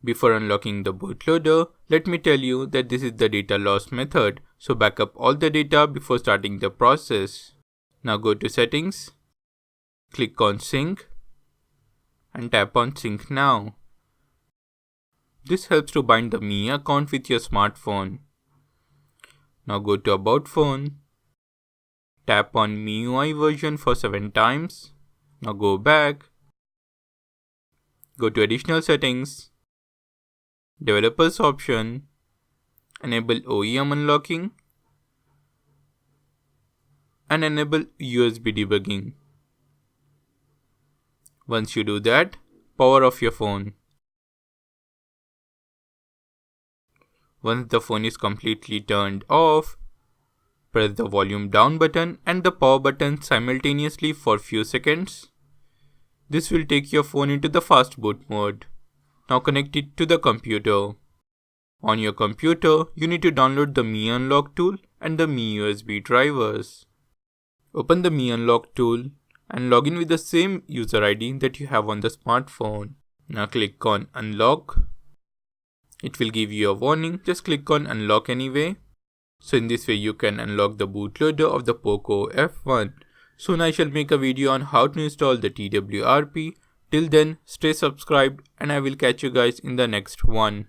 Before unlocking the bootloader, let me tell you that this is the data loss method, so back up all the data before starting the process. Now go to Settings, click on Sync and tap on Sync Now. This helps to bind the Me account with your smartphone. Now go to About Phone, tap on MIUI version for 7 times. Now go back, go to Additional Settings, Developers option, enable OEM unlocking and enable USB debugging. Once you do that, power off your phone. Once the phone is completely turned off, press the volume down button and the power button simultaneously for few seconds. This will take your phone into the Fastboot mode. Now connect it to the computer. On your computer, you need to download the Mi Unlock tool and the Mi USB drivers. Open the Mi Unlock tool and log in with the same user ID that you have on the smartphone. Now click on Unlock. It will give you a warning, just click on Unlock anyway. So in this way you can unlock the bootloader of the Poco F1. Soon I shall make a video on how to install the TWRP. Till then, stay subscribed and I will catch you guys in the next one.